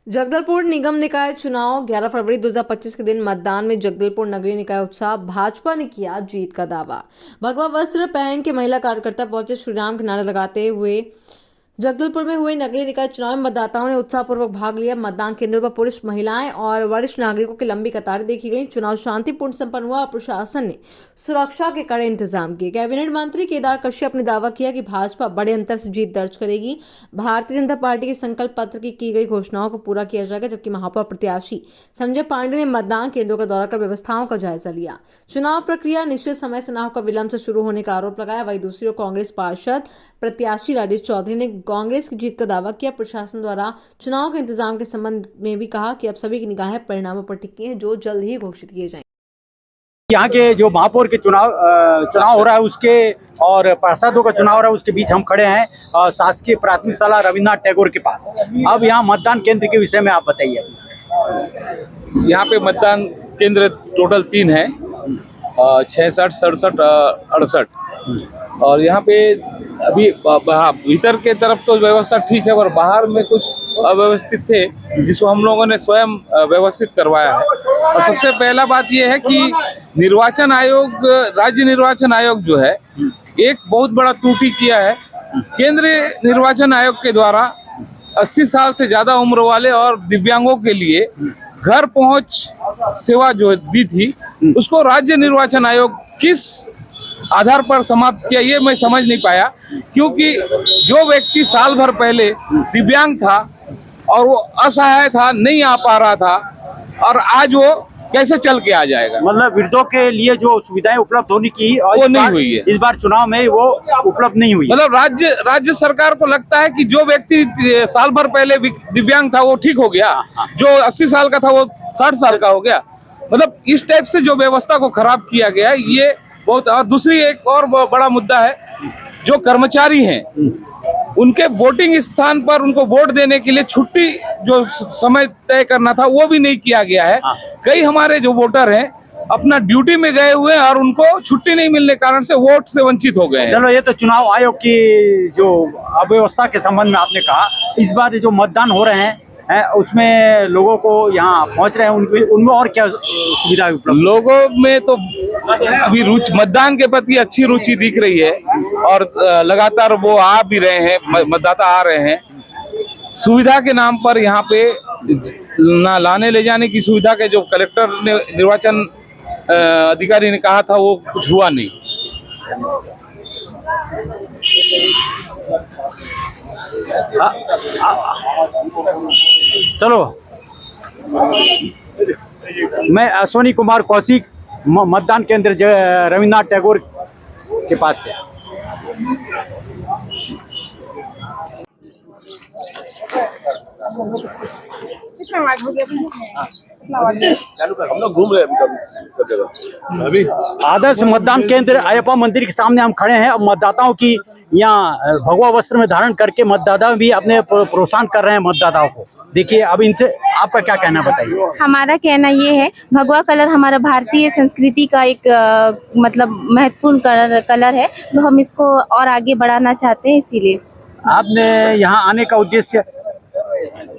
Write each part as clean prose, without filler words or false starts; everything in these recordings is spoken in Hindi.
जगदलपुर निगम निकाय चुनाव 11 फरवरी 2025 के दिन मतदान में जगदलपुर नगरीय निकाय उत्साह भाजपा ने किया जीत का दावा। भगवा वस्त्र पहन के महिला कार्यकर्ता पहुंचे, श्रीराम के नारे लगाते हुए जगदलपुर में हुए नगरीय निकाय चुनाव में मतदाताओं ने उत्साहपूर्वक भाग लिया। मतदान केंद्रों पर पुरुष, महिलाएं और वरिष्ठ नागरिकों की लंबी कतारें देखी गई। चुनाव शांतिपूर्ण संपन्न हुआ और प्रशासन ने सुरक्षा के कड़े इंतजाम किए। कैबिनेट मंत्री केदार कश्यप ने दावा किया कि भाजपा बड़े अंतर से जीत दर्ज करेगी। भारतीय जनता पार्टी के संकल्प पत्र की गई घोषणाओं को पूरा किया जाएगा। जबकि महापौर प्रत्याशी संजय पांडे ने मतदान केंद्रों का दौरा कर व्यवस्थाओं का जायजा लिया। चुनाव प्रक्रिया निश्चित समय से न होकर विलंब से शुरू होने का आरोप लगाया। वहीं दूसरी ओर कांग्रेस पार्षद प्रत्याशी राजेश चौधरी ने कांग्रेस की जीत का दावा किया। प्रशासन द्वारा चुनाव के इंतजाम के संबंध में भी कहा कि अब सभी की निगाहें परिणामों पर टिकी हैं, जो जल्द ही घोषित किए जाएंगे। यहाँ के जो महापौर के चुनाव हो रहा है उसके और पार्षदों का चुनाव हो रहा है उसके बीच हम खड़े हैं शासकीय प्राथमिक शाला रविन्द्रनाथ टैगोर के पास। अब यहाँ मतदान केंद्र के विषय में आप बताइए। यहाँ पे मतदान केंद्र टोटल 3 है, 66, 67, 68। और यहाँ पे अभी भीतर के तरफ तो व्यवस्था ठीक है, पर बाहर में कुछ अव्यवस्थित थे जिसको हम लोगों ने स्वयं व्यवस्थित करवाया है। और सबसे पहला बात यह है कि निर्वाचन आयोग, राज्य निर्वाचन आयोग जो है, एक बहुत बड़ा त्रुटि किया है। केंद्रीय निर्वाचन आयोग के द्वारा 80 साल से ज्यादा उम्र वाले और दिव्यांगों के लिए घर पहुंच सेवा जो दी थी, उसको राज्य निर्वाचन आयोग किस आधार पर समाप्त किया, ये मैं समझ नहीं पाया। क्योंकि जो व्यक्ति साल भर पहले दिव्यांग था और वो असहाय था, नहीं आ पा रहा था, और आज वो कैसे चल के आ जाएगा? मतलब वृद्धों के लिए जो सुविधाएं उपलब्ध होने की वो नहीं हुई है। इस बार चुनाव में वो उपलब्ध नहीं हुई। मतलब राज्य सरकार को लगता है कि जो व्यक्ति साल भर पहले दिव्यांग था वो ठीक हो गया, जो 80 साल का था वो 60 साल का हो गया। मतलब इस टाइप से जो व्यवस्था को खराब किया गया है, ये बहुत। और दूसरी एक और बड़ा मुद्दा है, जो कर्मचारी हैं उनके वोटिंग स्थान पर उनको वोट देने के लिए छुट्टी जो समय तय करना था वो भी नहीं किया गया है। कई हमारे जो वोटर हैं अपना ड्यूटी में गए हुए हैं और उनको छुट्टी नहीं मिलने कारण से वोट से वंचित हो गए हैं। चलो, ये तो चुनाव आयोग की जो अव्यवस्था के संबंध में आपने कहा। इस बार जो मतदान हो रहे हैं उसमें लोगों को यहाँ पहुँच रहे हैं, उनमें और क्या सुविधा उपलब्ध? लोगों में तो अभी मतदान के प्रति अच्छी रुचि दिख रही है और लगातार वो आ भी रहे हैं, मतदाता आ रहे हैं। सुविधा के नाम पर यहाँ पे ना लाने ले जाने की सुविधा के जो कलेक्टर ने, निर्वाचन अधिकारी ने कहा था, वो कुछ हुआ नहीं। चलो, मैं अश्विनी कुमार कौशिक, मतदान केंद्र रविन्द्रनाथ टैगोर के पास से। हम लोग घूम रहे हैं सब जगह। अभी आदर्श मतदान केंद्र अयप्पा मंदिर के सामने हम खड़े हैं। अब मतदाताओं की यहाँ भगवा वस्त्र में धारण करके मतदाता भी अपने प्रोत्साहन कर रहे हैं मतदाताओं को। देखिए, अब इनसे आपका क्या कहना, बताइए। हमारा कहना ये है, भगवा कलर हमारा भारतीय संस्कृति का एक मतलब महत्वपूर्ण कलर है, तो हम इसको और आगे बढ़ाना चाहते हैं। इसीलिए आपने यहाँ आने का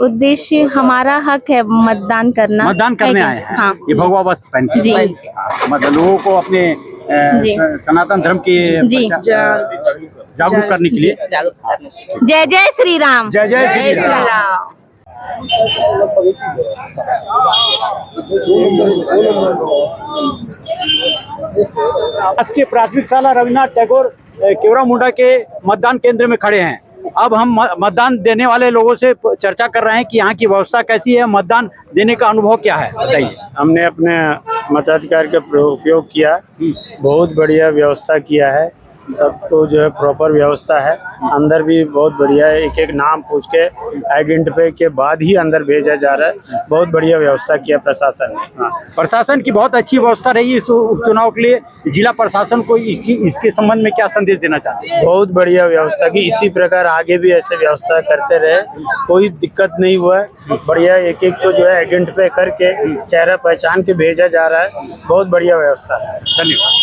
उद्देश्य हमारा हक है मतदान करना, मतदान करने आए हैं। हाँ। ये भगवा वस्त्र पहन के। जी। मतलब लोगों को अपने सनातन धर्म की जागरूक करने के लिए। जय जय श्री राम। जय जय श्री राम। शासकीय प्राथमिक शाला रविन्द्रनाथ टैगोर केवरा मुंडा के मतदान केंद्र में खड़े हैं। अब हम मतदान देने वाले लोगों से चर्चा कर रहे हैं कि यहाँ की व्यवस्था कैसी है, मतदान देने का अनुभव क्या है, बताइए। हमने अपने मताधिकार का उपयोग किया, बहुत बढ़िया व्यवस्था किया है। सबको जो है प्रॉपर व्यवस्था है। अंदर भी बहुत बढ़िया है, एक एक नाम पूछ के आइडेंटिफाई के बाद ही अंदर भेजा जा रहा है। बहुत बढ़िया व्यवस्था किया प्रशासन ने। प्रशासन की बहुत अच्छी व्यवस्था रही इस उपचुनाव के लिए। जिला प्रशासन को इसके संबंध में क्या संदेश देना चाहते हैं? बहुत बढ़िया व्यवस्था की, इसी प्रकार आगे भी ऐसे व्यवस्था करते रहे, कोई दिक्कत नहीं हुआ है। बढ़िया एक एक को जो है आइडेंटिफाई करके चेहरा पहचान के भेजा जा रहा है। बहुत बढ़िया व्यवस्था है। धन्यवाद।